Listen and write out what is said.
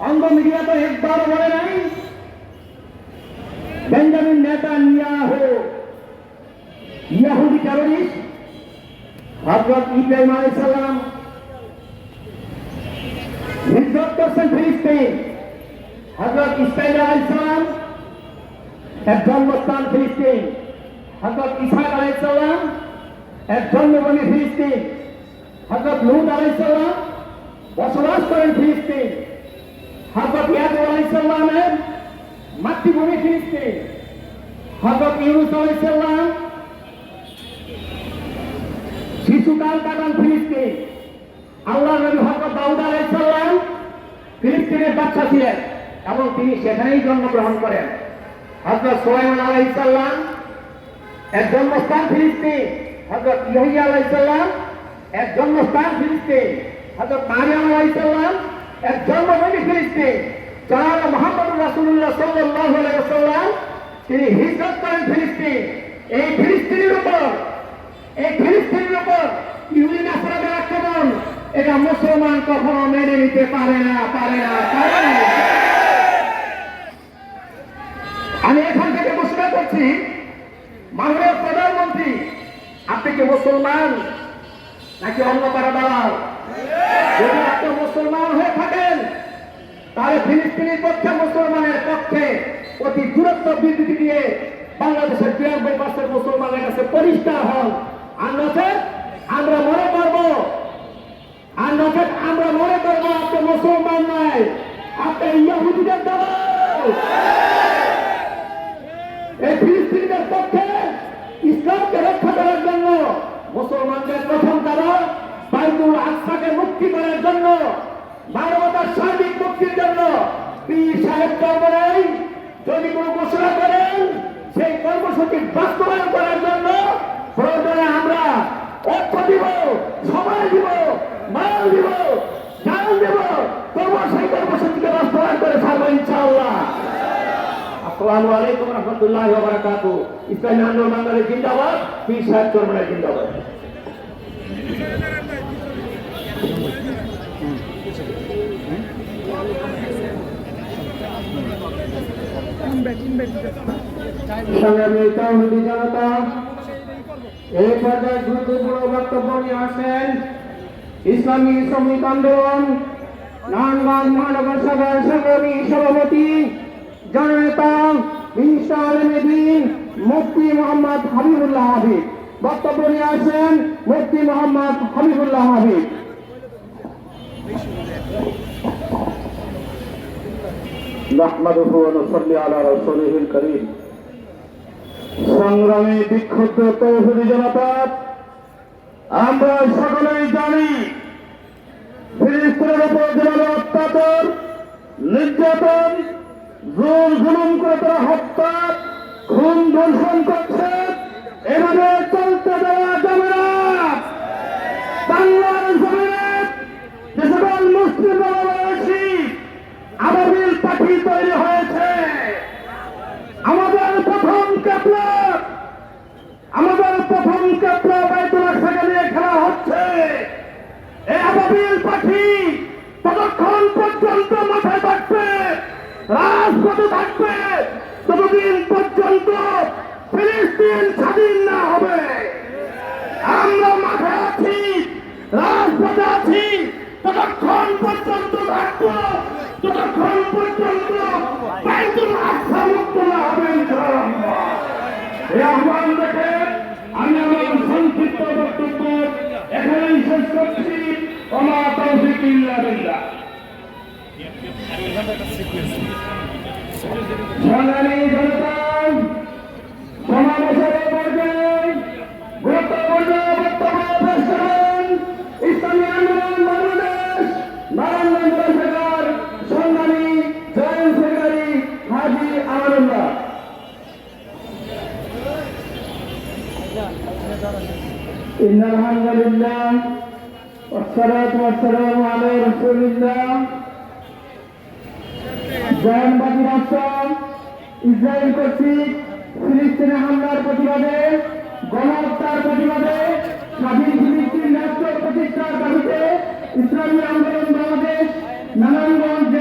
অন্ধ মিডিয়া তো একবার বলে নাই বেঞ্জামিন নেতানিয়াহু ইয়াহুদি টেররিস্ট হযরত ইব্রাহিম আলাইহিস সালাম হিজরত করছেন ফিলিস্তিন, হযরত ইসমাঈল আলাইহিস সালাম এর জন্মস্থান ফিলিস্তিন, হযরত ইসহাক আলাইহিস সালাম এর জন্মভূমি ফিলিস্তিন, হযরত লূত আলাইহিস সালাম বসবাস করেন ফিলিস্তিন, হযরত ইয়াকুব আলাইহিস সালামের মাতৃভূমি ফিলিস্তিন, হযরত ইউনূস আলাইহিস সালাম শিশুকাল কাটান ফিলিস্তিন, আল্লাহর নবী হযরত দাউদ আলাইহিস সালাম ফিলিস্তিনের বাদশা ছিলেন এবং তিনি সেখানেই জন্মগ্রহণ করেন। হযরত সুলাইমান আলাইহিস সালাম এর জন্মস্থান ফিলিস্তিন, হযরত ইয়াহইয়া আলাইহিস সালাম এর জন্মস্থান ফিলিস্তিন, হযরত মারিয়াম আলাইহিস সালাম এর জন্মভূমি ফিলিস্তিন। জনাব মুহাম্মদুর রাসূলুল্লাহ সাল্লাল্লাহু আলাইহি ওয়াসাল্লাম তিনি হিজরত করেন ফিলিস্তিন। এই ফিলিস্তিনের উপর ইহুদি নাসারাদের আক্রমণ এটা মুসলমান কখনো মেনে নিতে পারে না। আমি এখান থেকে ঘোষণা করছি, মাননীয় প্রধানমন্ত্রী, আপনি কি মুসলমান নাকি অন্য কারো দালাল? যদি আপনি মুসলমান হয়ে থাকেন তাহলে ফিলিস্তিনের পক্ষে, মুসলমানের পক্ষে অতি দূরত্ব বিবৃতি দিয়ে বাংলাদেশের 92% মুসলমানের কাছে পরিষ্কার হন। আর নচেত আমরা মনে করবো আপনি মুসলমান নয়, আপনি ইহুদিদের দালাল। এই ফিলিস্তিনিদের পক্ষে ইসলামকে রক্ষা করার জন্য, মুসলমানদের প্রথম কারণ বাইতুল আকসাকে মুক্তি করার জন্য, মানবতার সার্বিক মুক্তির জন্য পীর সাহেব চরমনাই যদি কোনো ঘোষণা করেন, সেই কর্মসূচি বাস্তবায়ন করার জন্য প্রয়োজনে আমরা অর্থ দিব, সময় দিব, মাল দিব, জান দিব, তবুও সেই কর্মসূচিকে বাস্তবায়ন করে ছাড়বো ইনশাআল্লাহ। আসসালামু আলাইকুম ওয়া রাহমাতুল্লাহি ওয়া বারাকাতুহু। ইসলামী আন্দোলন বাংলাদেশ জিন্দাবাদ, পীর সাহেব চরমনাই জিন্দাবাদ। সংগ্রামী তৌহিদি জনতা, এই পর্যায়ে গুরুত্বপূর্ণ বক্তব্য নিয়ে আসেন ইসলামী শ্রমিক আন্দোলন নারায়ণগঞ্জ মহানগর সভার সংগ্রামী সভাপতি জননেতা মিনিস্টার আলমদ্দিন মুফতি মোহাম্মদ হাবিবুল্লাহ হাবিব। বক্তব্য নিয়ে আসেন মুফতি মোহাম্মদ হাবিবুল্লাহ হাবিব। নাহমাদুহু ওয়া নুসাল্লি আলা রাসূলিহিল কারীম। সংগ্রামী বিক্ষুব্ধ তৌহিদি জনতা, আমরা সকলেই জানি ফিলিস্তিনের উপর যেভাবে অত্যাচার, নির্যাতন, জুলুম করে তারা হত্যা, খুন ধর্ষণ করছে, এভাবে চলতে দেওয়া যাবে না। বাংলার জমিনে যে সকল মুসলিম বাংলাদেশী আবাবিল পাখি তৈরি হয়েছে, আমাদের প্রথম ক্যাপলা বাইতুল আকসাকে নিয়ে খেলা হচ্ছে। এই আবাবিল পাখি ততক্ষণ পর্যন্ত মাথায় থাকবে, রাজপথে থাকবে, ততদিন পর্যন্ত ফিলিস্তিন স্বাধীন না হবে। আমরা মাথায় আছি, রাজপথে আছি, ততক্ষণ পর্যন্ত থাকবো, ততক্ষণ পর্যন্ত বাইতুল আকসা মুক্ত না হবে ইনশাআল্লাহ। এই আহ্বান দেখে আমি আমার সংক্ষিপ্ত বক্তব্য এখানেই শেষ করছি। ওমা তাওফীক ইল্লা বিল্লাহ। সংগ্রামী জনতা, সমাবেশের পর্যায়ে গুরুত্বপূর্ণ বক্তব্য পেশ করেন ইসলামী আন্দোলন বাংলাদেশ নারায়ণগঞ্জ শাখার সংগ্রামী জয়েন্ট সেক্রেটারি হাজী আমানুল্লাহ। ইন্নাল হামদুলিল্লাহ ওয়াসসালাতু ওয়াসসালামু আলা রাসূলিল্লাহ। জাহানবাদী রাষ্ট্র ইসরায়েল কর্তৃক ফিলিস্তিনে হামলার প্রতিবাদে, গণহত্যার প্রতিবাদে, স্বাধীন ফিলিস্তিন রাষ্ট্র প্রতিষ্ঠার দাবিতে ইসলামী আন্দোলন বাংলাদেশ নারায়ণগঞ্জ